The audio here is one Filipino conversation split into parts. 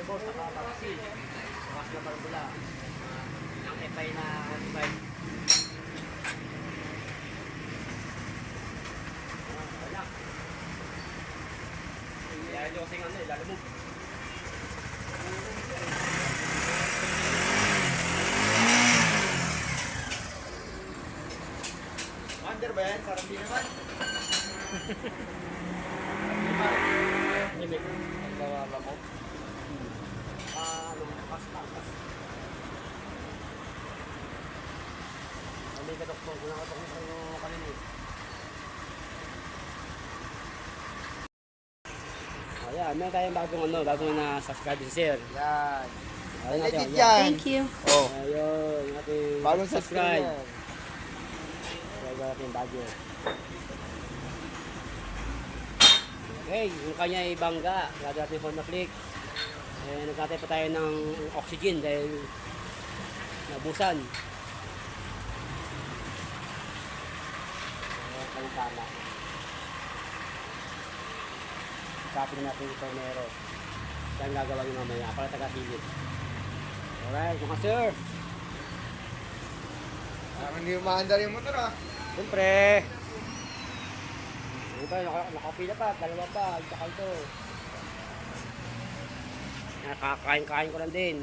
boss, nakapaksin. Bakas na barbula. Ang FI na modified. Wala. Kaya nyo kasing ano, lalamog. Under ba yan? Parang di naman. Limit. Ang gawa mo. Pas. May katok mo. Kung nakatok mo sa kalimit. Ayan, meron tayong bagong na subscribe si Sir. Yan. Ayun natin, Legit ayan. yan. Thank you. Oh. Ayun, ating Bagong subscribe. subscribe. Ayun natin bago. Okay, yung kanya ay bangga. Lagi natin phone na click. Eh, nagkatay pa tayo ng oxygen dahil nabusan. Ayan, kanyang tama. Isapin natin yung tornero. Yan gagawa nyo mamaya para taga-silid. Alright, mga sir. Parang hindi umaandar yung motor ah. Siyempre. Ito, nakapila pa, dalawa pa, tsaka ito. Nakakain-kain ko lang din.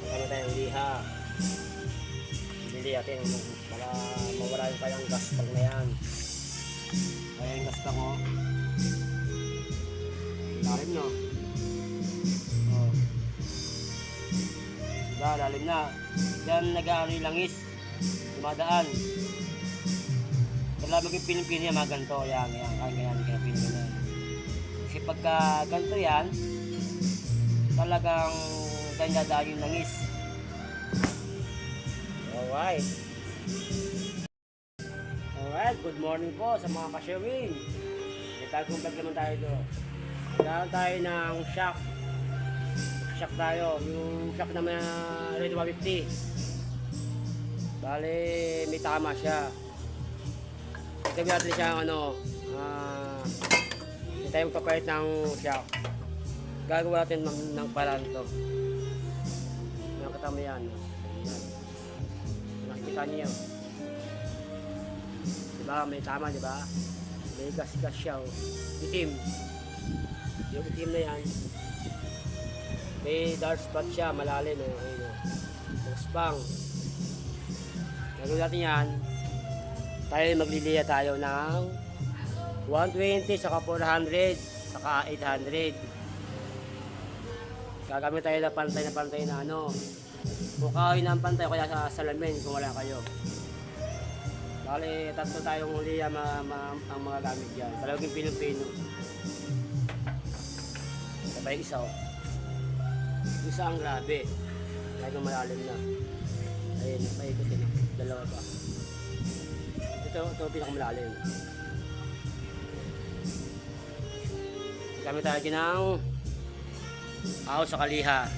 Ano tayong liha. Bili natin para mawala yung kayang gas pag na yan. Kaya yung gas mo. Lalim no. Oh. Diba, lalim na. Diyan nag-aano yung langis. Dumadaan. Kailangan maging piling-piling yan, mga ganito. Yan. Kaya piling yan. Kasi pagka ganito yan, talagang dahil dadaan yung langis. Alright. Alright, good morning po sa mga ka-sharing. May tagong vlog naman tayo ito. Magkaroon tayo ng shock. Shock tayo. Yung shock naman na Red 150. Bale, may tama siya. Ito natin siya hindi tayo magpapalit ng shock. Gagawa natin ng paraan to. Nakita mo yan. Ayan. Nakikita niyo yan. Diba? May tama, diba? May gas-gas siya. Oh. Itim. Yung itim na yan. May dark spot siya. Malalim. Oh. Ayun, oh. Spang. Gagawin natin yan. Tayo magliliya tayo ng 120 saka 400 saka 800. Gagamit tayo na pantay na ano. Mukhain ng pantay kaya sa salamin kung wala kayo. Bale, tatlo tayong liya ang mga gamit dyan. Talagang Pilipino. Sabay isa oh. Isa ang grabe. Talagang malalim na. Ayun, paikot din. Dalawa pa. Ito pinakamalalim. Gamit tayo ng ahos sa kaliha.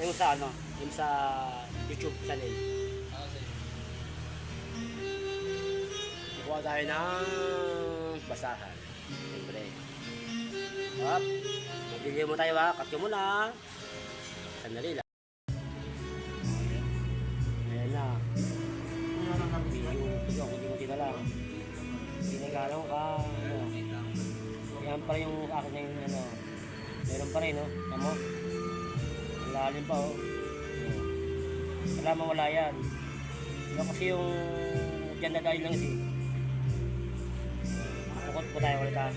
Yung sa yung sa YouTube channel. Kuha tayo ng basahan. Siyempre. Hop. Magdili mo tayo ha. Cut mo na. Sandali lang. Ayan na. Kunti-kunti na lang. Pinagalaw ka. Yan pa rin yung akin yung meron pa rin, no? Tama? Lalim pa, oh. Wala mawala yan. Ito kasi yung dyan na dahil lang isi. Tukot po tayo ulit, ha?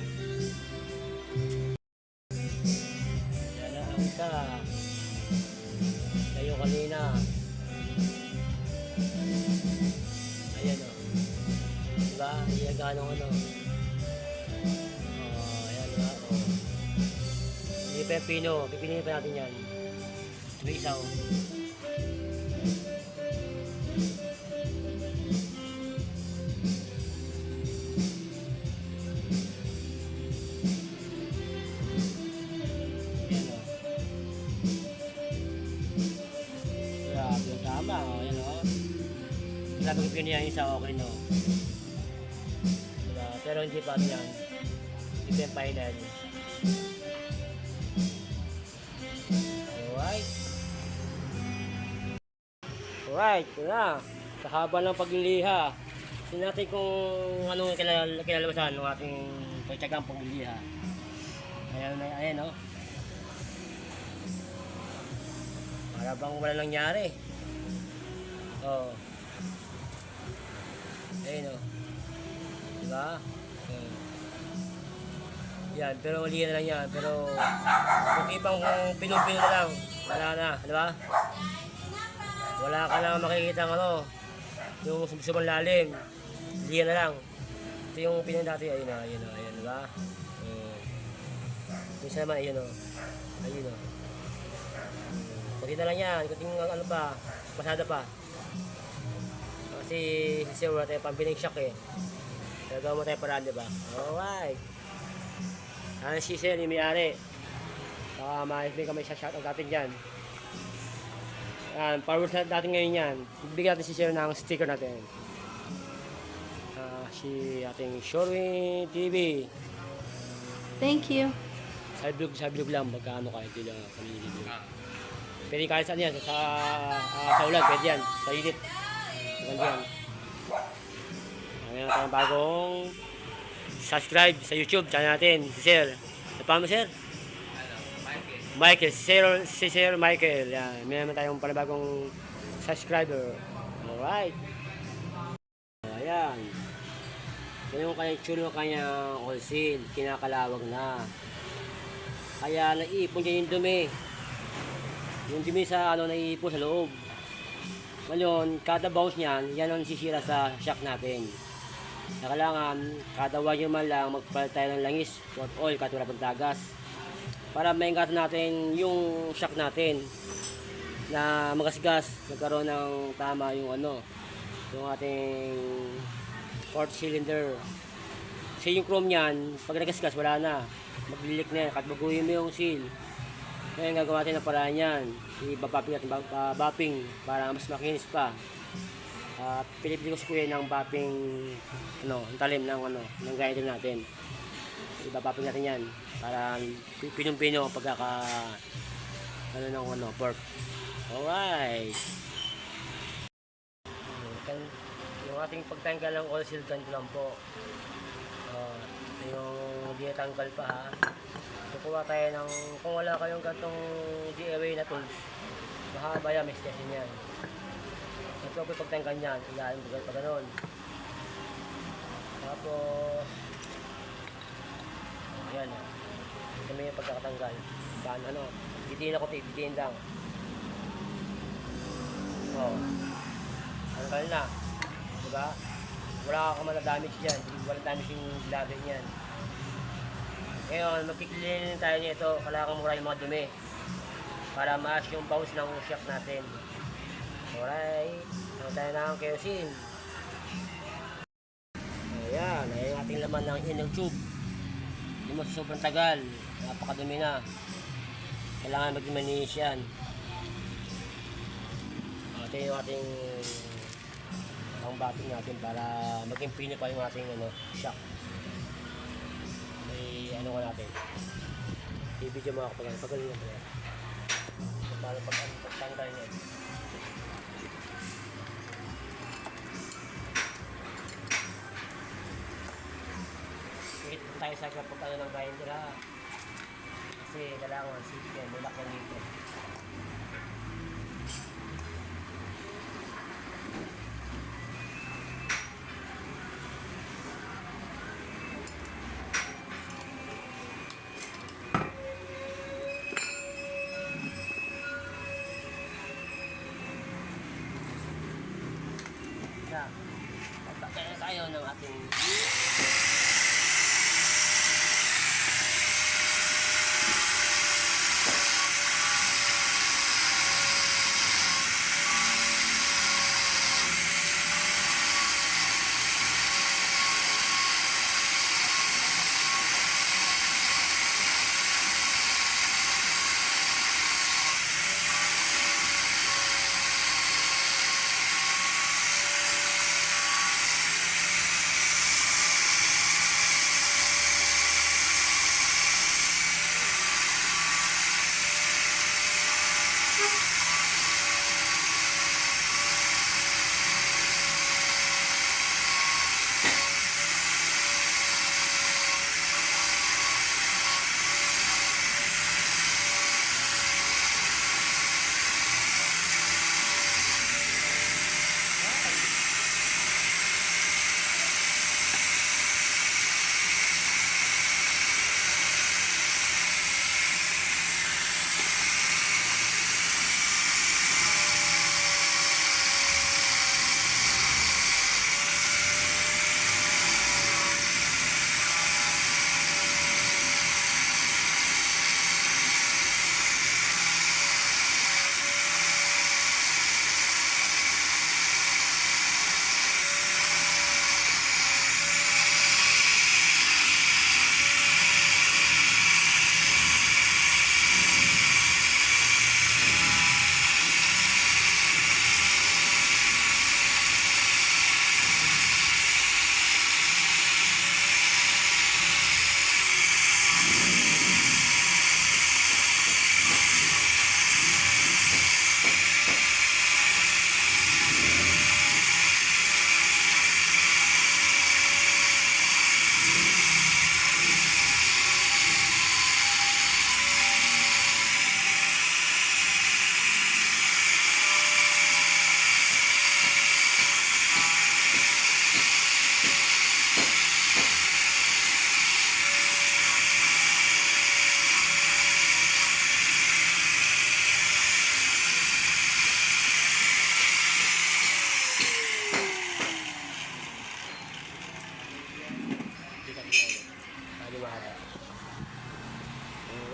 Yan na ang isa. Tayo ka kanina. Ayan o. Diba? Ayan gano'ng ano. Ayan diba? Hindi pa yung pino. Pipiliin pa natin yan. May isa o. Ayan o. Grabe yung tama o. Ayan o. Grabe yung pino yan isa okay no. Diba? Pero hindi pa yan. Ito yung final. Alright. Alright, ito na. Sa haba ng pagliliha. Tingnan natin kung anong kinalabasan ng ating pagtsagang pagliliha. Ayan o. Para bang wala nangyari. Oh. Ayan o. Diba? Yan, pero mali na lang yan. Pero kung ipang pinong-pino na lang, wala na, diba? Wala ka lang makikita ng ano, yung subsubang lalim. Mali na lang. Ito yung pinong dati, ayun o, diba? Minsan naman, ayun o. Ayun o. Kunti na lang yan, kunting ano pa, pasada pa. Kasi sisiw wala tayo pambiling shock eh. Gagawa mo tayo paraan, diba? Alright. Ano si Sir, yung may-ari. Baka may kami sa shoutout natin dyan. Followers natin ngayon yan. Bigyan natin si Sir ng sticker natin. Si ating Shorwin TV. Thank you. Sa bilog lang, magkaano kahit hindi lang pamilibig. Pwede kahit saan yan, sa ulan, pwede yan, sa init. Maganda yan. Ngayon tayong bagong subscribe sa YouTube channel natin, si Sir. Ano mo, Sir? Michael. Si Sir Michael. Yan. May naman tayong panibagong subscriber. Alright. Ayan. Yan yung kanyang chulo, kanyang all seal. Kinakalawag na. Kaya naiipon niya yung dumi. Yung dumi sa naiipon sa loob. Ngayon, kada bounce niyan, yan ang sisira sa shock natin. Na kailangan kada 1 year man lang magpalit tayo ng langis or oil katulad ng tagas para maingatan natin yung shock natin na magasgas, nagkaroon ng tama yung ano, yung ating port cylinder. Kasi yung chrome niyan, pag nagasgas wala na, maglilik na yan, kahit baguhin mo yung seal. Ngayon gagawa natin ng paraan yan, ibabaping natin bapping para mas makinis pa. Pilipili ko si Kuya ng bapping ang talim ng grinder natin. Ibabaping natin yan para pinong-pino pagkaka pork. Alright. Yung ating pagtanggal ng oil seal ganito lang po. Yung di natanggal pa ha. Kukuha tayo ng, kung wala kayong gantong DIY na tools, mahaba yan, may station yan. Ito ako pagtanggal niyan, ilalim ko pa gano'n. Tapos, ayan o. Ito may pagkakatanggal. Bitiin ako, bitiin lang. Tanggal na. Diba? Wala ka man na damage dyan. Wala damage yung labi niyan. Ngayon, magkikilinin tayo nito. Kailangan mura yung mga dumi. Para maas yung bounce ng shock natin. Alright. Ano tayo na ang kerosene. Ayan. Ayan yung ating laman ng inner tube. Hindi mo sobrang tagal. Napakadumi na. Kailangan maging maninis yan. Ito yung ating ang bating natin para maging pino pa yung ating shock. May ano ka natin. I-video mo ako pagaling na po. Para pagtanggal niya. Higit po tayo sa kapag ng grinder ha. Kasi kailangan sige, bulak lang dito. siya. Pagkakaya tayo ng ating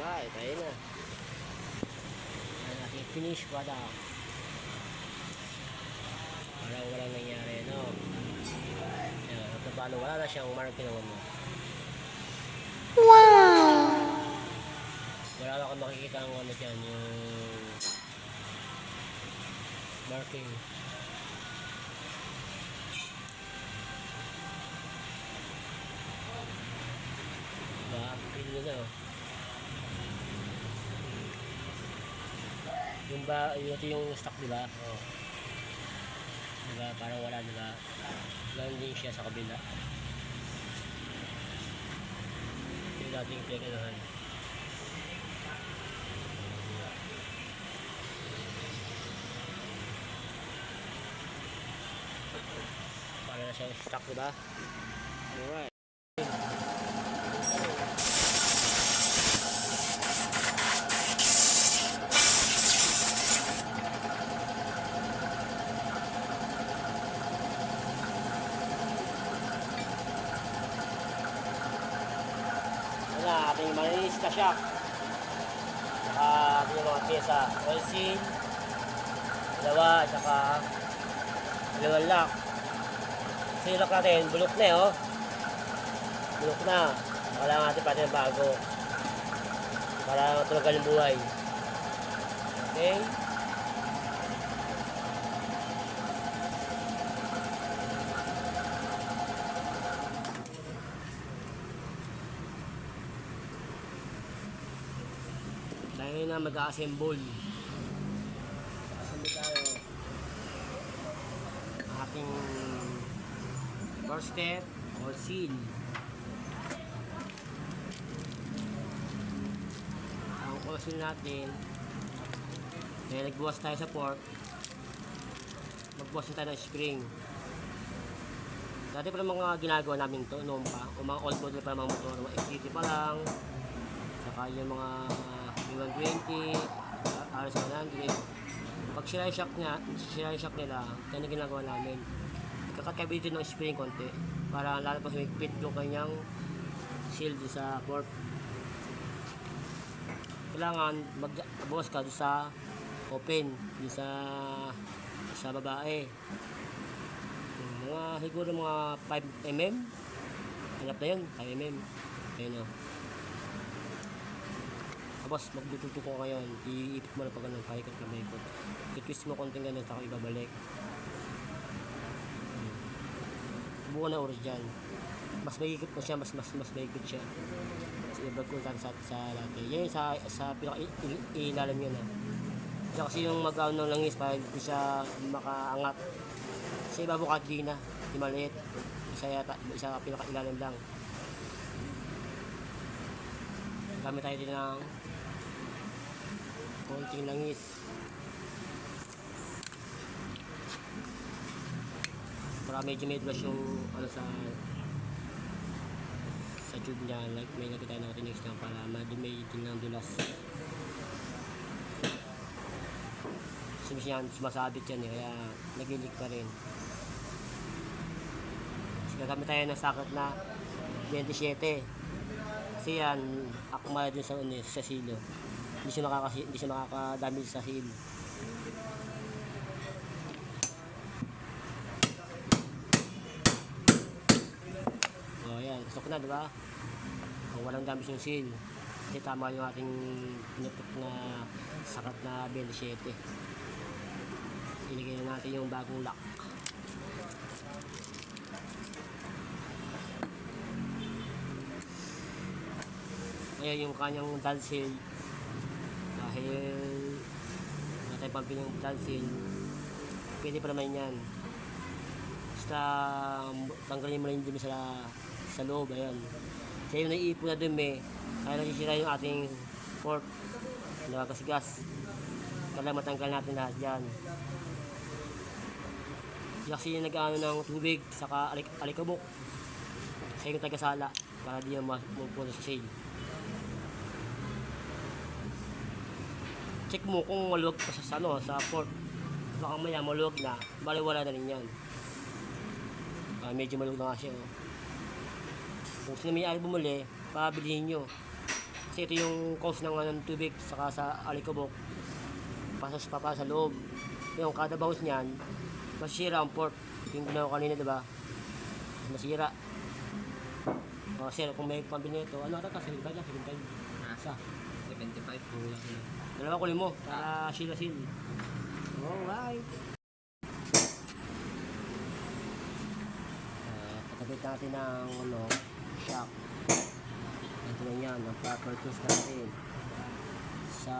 Alright, ayun na. Ang ating finish product. Parang walang nangyari, no? Yan, at paano wala na siyang marking naman mo. Wow! Wala na akong makikita ang ano dyan, yung marking. Diba? Feel nyo na, oh. Yung ba, ito yung stock, diba? Oh. Diba? Parang wala, diba? Ganun din siya sa kabila. Yung dating pinaganohan. Para na siyang stock, diba? Alright. Wala, ating malinis na shock. Saka ating mga pyesa. Oil seal. Dalawa, saka dalawang lock. Kasi yung lock natin, bulok na eh, oh. Bulok na. Kailangan natin pati ng bago. Para matulagan yung buhay. Okay. Tayo na mag-assemble. Assemble tayo. Ang ating first step or seal. Ang seal natin, kaya nagbuwas tayo sa fork, magbuwas tayo ng spring. Dati pa mga ginagawa namin to noon pa, o mga old model pa mga motor, mga XT pa lang, saka yung mga 120, RS100. Pag sira yung shock nila, kaya ginagawa namin. kakakabit din ng spring konti para lalo pa humigpit yung kanyang seal doon sa port. Kailangan magbukas ka doon sa open, doon sa babae. Mga siguro mga 5 mm. Hanap na yun, 5 mm. Ayun o. Tapos magdututo ko ngayon, iipit mo na pa ganun, paikot na paikot. I-twist mo konting ganun, saka ibabalik. Buo na oras dyan. Mas maikot mo siya, mas maikot siya. Kasi ibag ko sa lati. Yan sa pinaka-ilalim yun ha. Kaya kasi yung mag-ano lang is, para hindi siya makaangat. Sa iba bukat di na, di maliit. Isa pinaka-ilalim lang. Gamit tayo din ng konting langis. Para medyo may brush yung ano sa tube niya, like may lagay tayo ng tinix niya para may tingnan dulas. Kasi yan, sumasabit yan eh, kaya nagilig pa rin. Kasi gagamit tayo ng socket na 27. Kasi yan, akma din sa silo. Hindi siya makakadamage sa seal. O yan, gusto ko na diba? Kung walang damage yung seal. Kasi tama yung ating pinutok na sakat na 27. Iligay na natin yung bagong lock. Ayan yung kanyang dal seal. Dahil wala tayong pampiling dal seal, pwede pa naman yan. Basta tanggalin mo lang yung dumi sa loob. Ayan. Kasi yung naiipon na dumi, kaya nasisira yung ating port. Nakakasigas. Kailangan matanggal natin lahat dyan. Kasi yung nag-ano ng tubig saka alikabok sa yung tagasala para di yung mapunta sa sail. Check mo kung maluwag pa sa port. Baka maya maluwag na, baliwala na rin yan. Medyo maluwag na nga siya. Kung sino may bumuli, pabilihin nyo. Kasi ito yung cause ng tubig saka sa alikabok. Pasas pa sa loob. Yung kada bounce niyan, masira ang port. Yung ginawa kanina, diba? Masira. Sir, kung may pambili nito, ano ata ka? 75 lang, 75. Isa. 75. Dalawa kunin mo, para seal. Alright. Pagkabit natin ng shock. Ito na yan, ang proper tools natin. Sa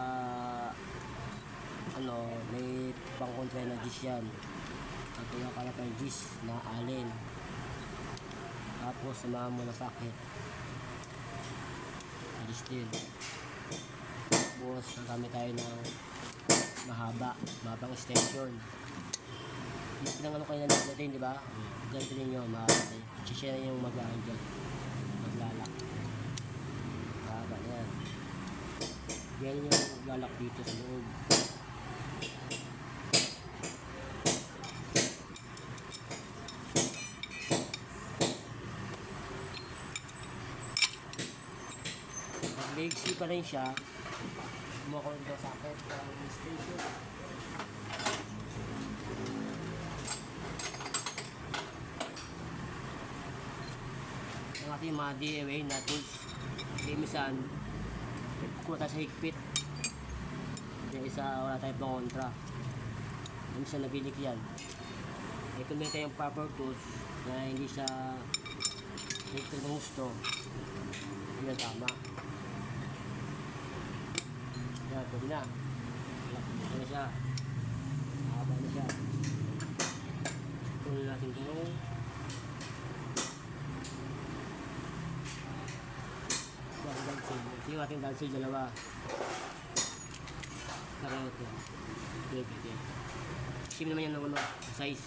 may pang-contra na gis yan. At yung kalap ng gis na alin. Tapos samahan mo na sakit. Gis din. Tapos nagamit tayo ng mahabang extension. Yung pinang kayo na natin, di ba? Ganito ninyo, mahaba tayo. Share na yung maglaan dyan. Maglalak. Mahaba na yan. Yan yung maglalak dito sa loob. Legsy pa rin siya. Kumuha ko rin daw sa akin ng station. Ang ating mga DIY na tools. Kasi minsan, kuha tayo sa higpit. Yung isa, wala tayong pang-contra. Minsan nabilik yan. Eh kung may tayong proper tools na hindi siya higpit ng gusto, yun tama. Yan, pwede na. Pwede na siya. Mahaba na siya. Tuloy natin ito. Sige ating dalsil dalawa. Parang ito. Pwede. Sim naman yan ng size.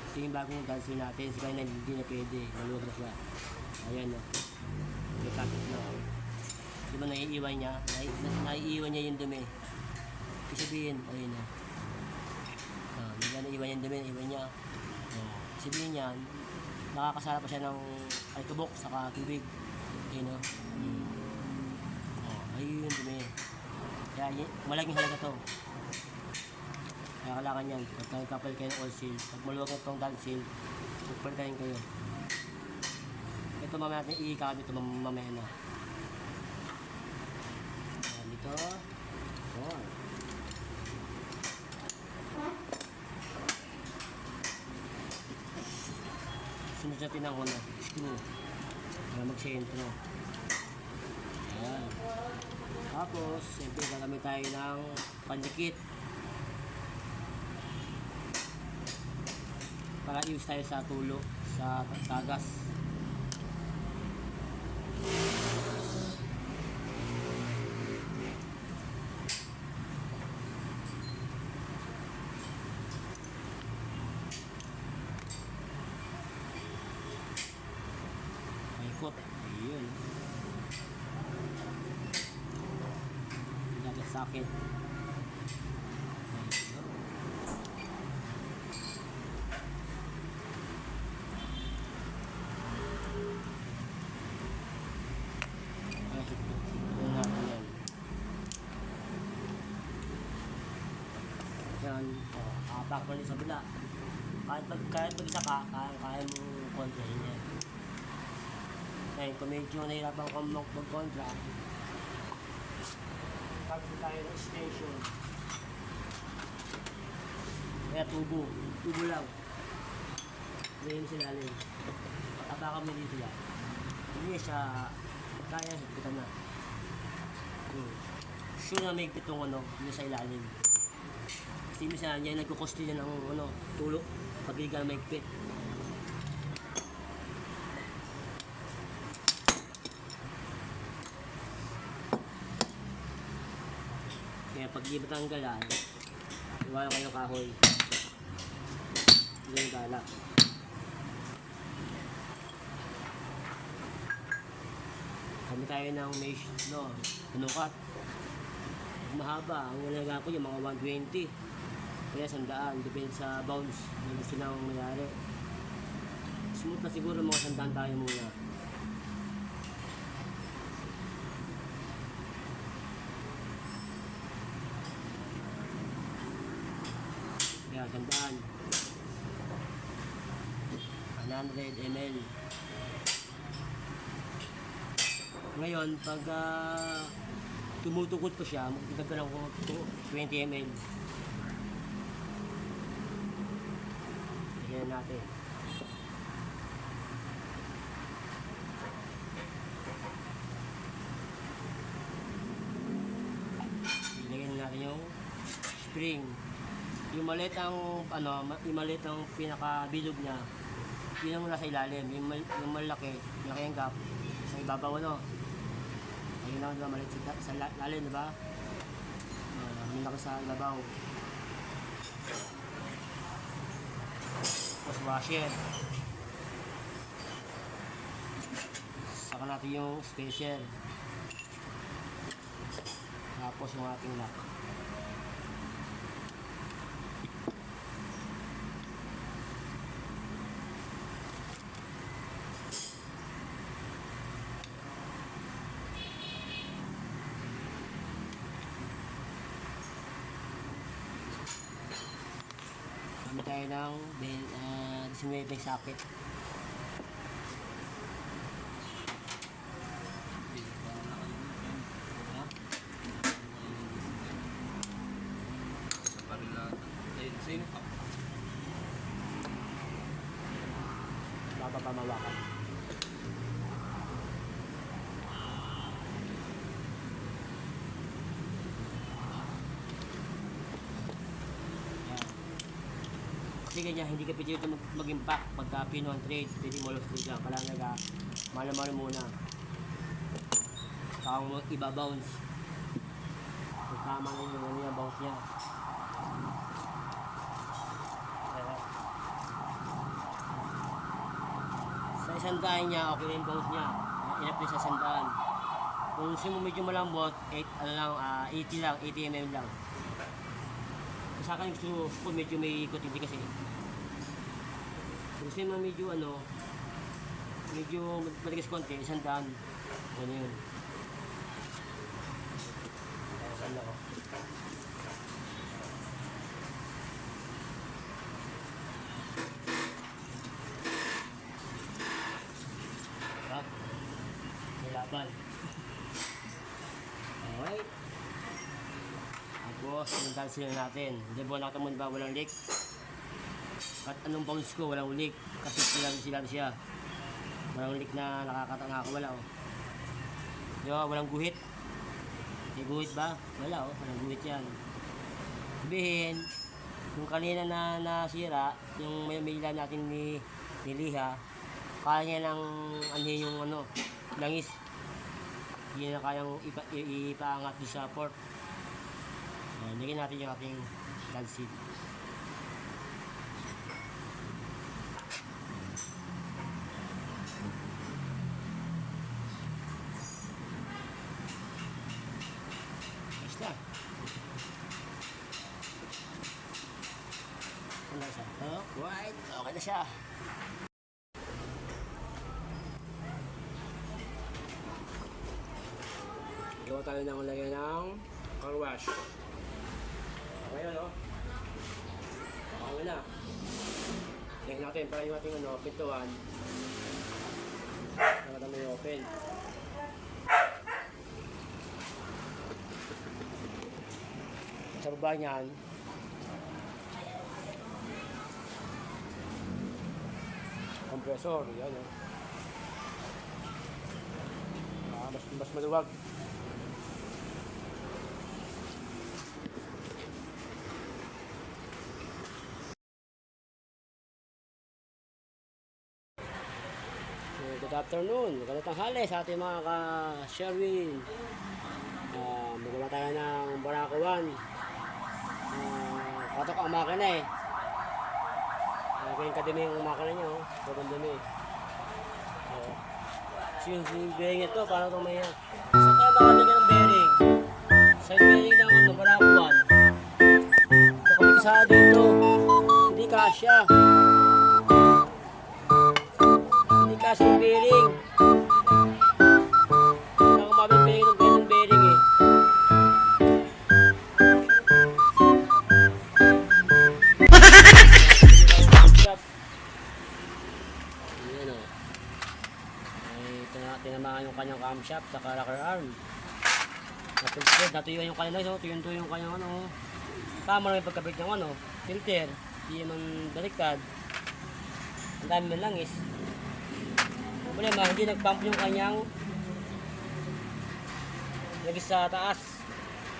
Ito yung bagong dalsil natin. Sige na hindi na pwede. Maluwag na siya. Ayan o. May kapit na. Di ba naiiwan niya? Naiiwan niya yung dumi. Isabihin, ayun na. Yan, iwan yung dumi, iwan niya. Sabihin niyan, nakakasara pa siya ng alikabok saka tubig. Yun o. Ayun yung dumi. Kaya malaking halaga to. Kaya kailangan yan. Pagka nagkapal kayo ng oil seal, pag maluwag na itong dad seal, pagpalitayin kayo. Ito mamaya natin iikakabit ito mamaya na. Ayan dito. Ayan. Sunod natin ang screw para mag-sentro. Ayan. Tapos, siyempre gagamit tayo ng pandikit para iwas tayo sa tulo, sa tagas. Ikot. Ayun. Dapat sakit. Yan. Apak mo rin sa bila. Kahit pag-isa ka, kaya mo kontrahin yan. Ngayon, kung medyo nahirapan kang mag-kontra, kagawin tayo ng extension. Kaya tubo lang. Ngayon sila alin. Patapakan mo din sila. Hindi siya kaya, higpitan na. Sure na may higpitong yun sa ilalim. Kasi minsan yan, nagkukosti din ng tulo pag hindi ka may higpit. Kaya pag di matanggalan, iwanan kayo ng kahoy. Hindi yung galak. Kami tayo ng mesh, pinukat. Mahaba, ang nalaga ko yung mga 120. Kaya 100, depende sa bounce na gusto nang mayari. Smooth na siguro mga 100 tayo muna. Kaya 100 ml. Ngayon, pag tumutukod ko siya, magdagdagan ko 20 ml. Lagyan natin. Ilagyan natin yung spring. Yung maliit ang pinaka-bilog niya, yun ang nasa ilalim. Yung malaki, yung gap, sa ibabaw ayun lang na maliit sa lalim, diba? Yung laki sa ibabaw. Tapos washer. Saka natin yung spacer. Tapos yung ating lock. Gamit tayo ng 19 socket. Baka pamawakan. Kasi ganyan, hindi ka pwede ito mag-impact pagka pin 1 pwede mo lang straight lang. Kailangan malo-malo muna. Saka mo iba-bounce. Pagkama na yung bounce niya. Sa isang daan niya, okay na yung bounce niya. Inap niya sa isang daan. Kung gusto mo medyo malambot, 80 lang, 80 mm lang. Sa akin gusto ko medyo may ikot, hindi kasi. Gusto mo medyo medyo matigas konti, 100. Ano yun. Saan ako? Sarap. May laban. Alright. Tapos, yung dancer natin. Hindi ba nakatamon ba walang leak? At anong bounce ko, walang leak. Kasi sila siya. Walang leak na nakakawala, oh. Di ba, walang guhit. May guhit ba? Wala, oh. Walang guhit yan. Sabihin, yung kanina na nasira, yung may natin ni Liha, kaya niya lang anhin yung langis. Hindi na kayang ipaangat doon sa port. Lagyan natin yung ating lansit. Ayos na. Wala siya. Alright, okay na siya. Gawa tayo ng lagay ng car wash. Okay, ano? Okay na. Tingnan natin para yung ating pintuan. Nakata may open. Sa baba niyan, compressor. Yan, oh. Mas maluwag. Good afternoon, magandang tanghali sa ating mga ka-Sherwin. Magawa tayo ng Barako 1. Katok ang makina eh. Kaya kadumi yung makina nyo, sobrang dumi. So yung bearing ito, paano itong may saan tayo makalagyan ng bearing? Side bearing ng Barako 1. So kami kasama dito, hindi kasya. Kasi yung bearing wala akong mabibigay ng ganyan bearing eh. Ayan o, ay tinamaan yung kanyang camshaft sa rocker arm. Natuyuan yung kanyang so, tuyun yung kanyang tama lang yung pagkabit ng filter, hindi man baliktad. Ang dami man langis. Problema, hindi nag-pump yung kanyang lagis sa taas.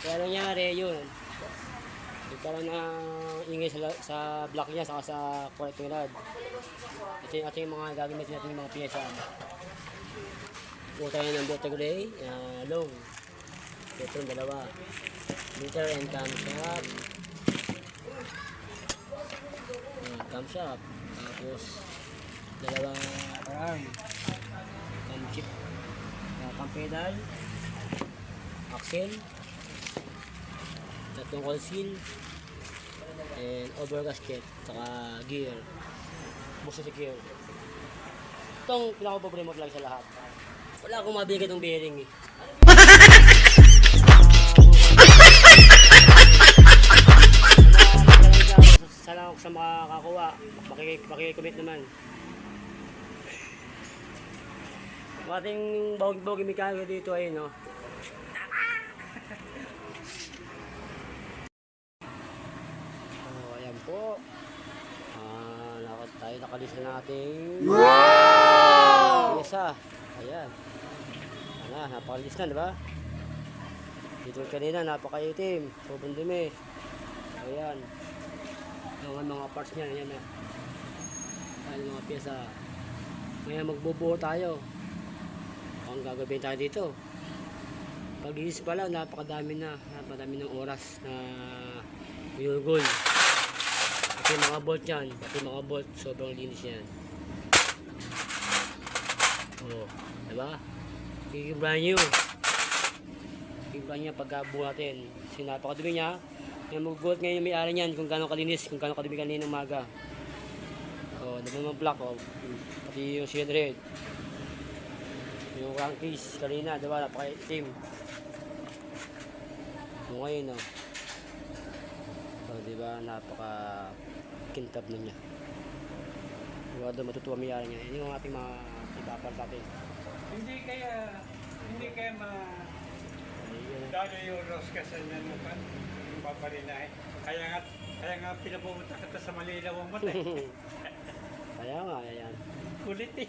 Kaya nangyari yun. Nagkaroon na ingay sa block niya saka sa connecting rod. Ito yung ating mga gagamitin natin yung mga pyesa. Puta tayo ng vertebrae, long. Ito yung dalawa. Meter and camshaft. Camshaft. Tapos dalawang arm. Chip, cam pedal, axle, tatlong coil seal, and over gasket, saka gear, buso sa gear. Itong pinaka-problema lang sa lahat. Wala akong mabigay itong bearing eh. Sana ako sa makakakuha, makikomment naman. Ating bawag-bawag mekaniko dito ay no. Ayan po. Tayo nakalista natin. Wow! Isa. Ayan. Napakalis na, di ba? Dito kanina, napakaitim. Sobrang dumi. Ayan. Yung mga parts niya, ayan na. Ayan mga pyesa. Ngayon magbubuo tayo. Ang gagawin tayo dito. Pag-iis pa lang, napakadami ng oras na yugol. Pati mga bolt yan, sobrang linis yan. Oh, diba? Kikibran nyo. Kikibran niya pagkabuo natin. Kasi napakadumi niya, Yan, magugulat ngayon yung may-ari niyan kung gaano kalinis, kung gaano kadumi kanina umaga. O, naman black, o. Pati yung shade red. Yung crankies kanina, diba? Napaka-itim. So, ngayon, o. So, diba? Napaka-kintab na niya. Diba doon matutuwa may-ari niya. Yun yung ating mga ipapal natin. Hindi kaya dalo yung rosca sa inyan mo pa. Yung paparinahe. Kaya nga pinapumunta ka sa Malilaw ang mata. Kaya nga, ayan. Kulit eh.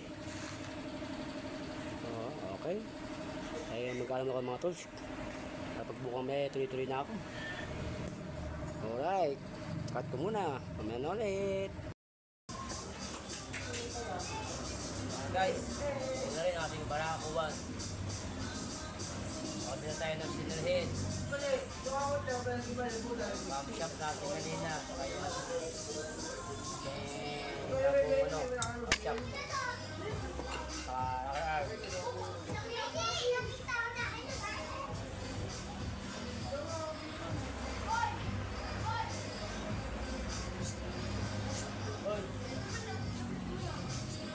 Oo, okay. Ay, magkaalam ako mga tools. Kapag bukang may tuloy-tuloy na ako. Alright. Cut ko muna. Kamaya na ulit. Guys, ito na rin ating barakuan. Sabi na tayo ng sinilhin. Ma'am shop natin kanina. Saka yun. Ma'am shop. Saka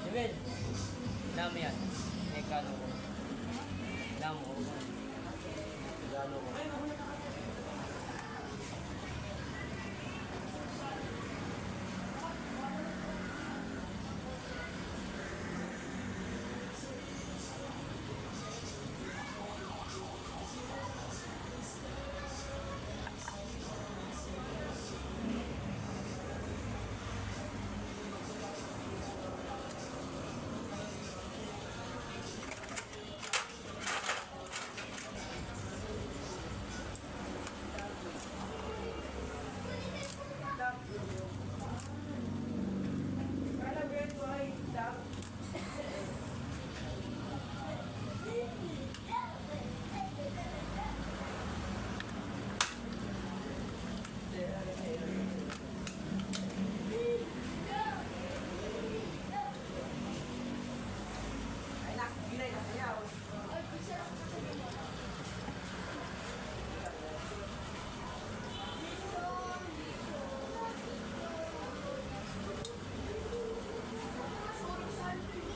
Jimin, ilan mo yan? Mekano ko. Ilan mo ko. Ilan ko.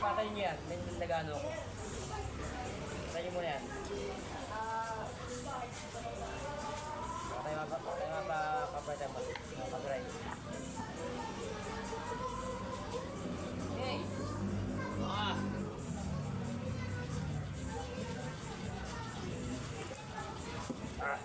Patay niyo yan. May nagano ako. Patay niyo muna yan. Patay mapapatay mo. Mapagray. Hey! Ah! Ah!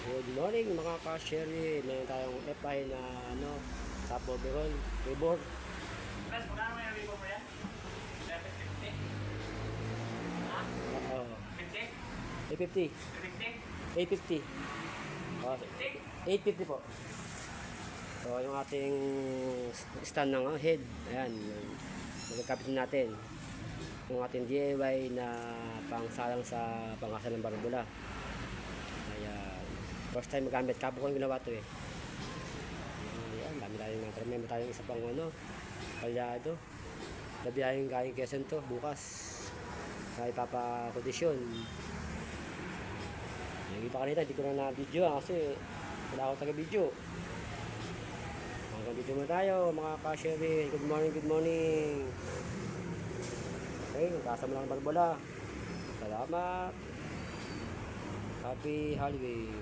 Good morning mga ka-sherry. Meron tayong FI na top overall, reboard. Mas magkano may ribo mo yan? 50? Oo. 50? 850. 50? 850. Oh, 850 po. So yung ating stand ng head, ayan, magkakapit natin. Yung ating DIY na pangsalang sa pangasal ng barbula. Ayan. First time magamit, kapo ko yung ginawa ito eh. Ayan, dami-dami mga trame. Meron tayong isa pang palyado. Nabiyayang galing Quezon to, bukas. Kaya ipapakondisyon. Yung iba kanina, hindi ko na na-video kasi wala akong taga-video. Hanggang dito muna tayo, mga ka-sherry. Good morning, good morning. Okay, nagkasama lang ang barbola. Salamat. Happy holiday.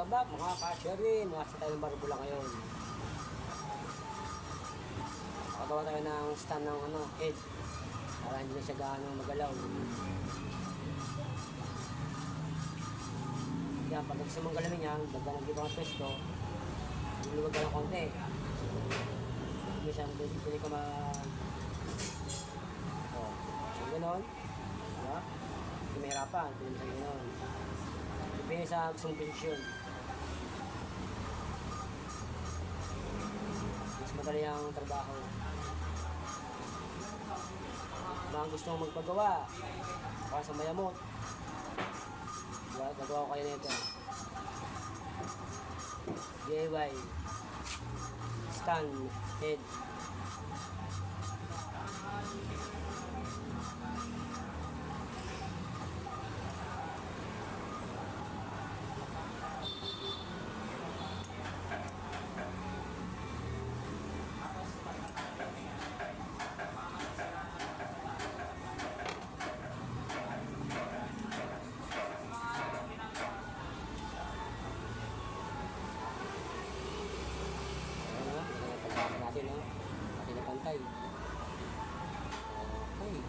kabab, mga ka-share rin, mga sa tayo ng barbula ngayon. Nakagawa tayo ng stand ng head para hindi na siya gaano magalaw. Kaya pag gusto mong galawin yan, dagdagan ng ibang pwesto, luluwag ka ng konti. Hindi siya, pwede ka so gano'n. Diba? Hindi mahirapan, pwede mo sa gano'n. Depende sa gusto mong posisyon. Mas madali ang trabaho. Mga gusto mong magpagawa para sa mayamot, diba? Gagawa ko kayo nito. DIY stand head. Natin, no? Natin na pantay. Okay.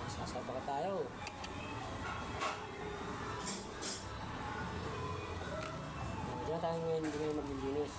Sasapa ka tayo. Diyan tayo ngayon, hindi ngayon maglilinis.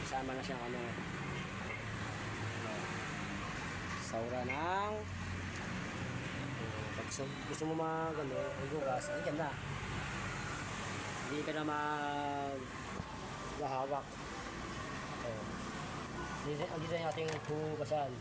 Kasama na siyang saura ng pag gusto mo magugas, ay ganda. Hindi ka na maghahawak. Ang design nating hugasan.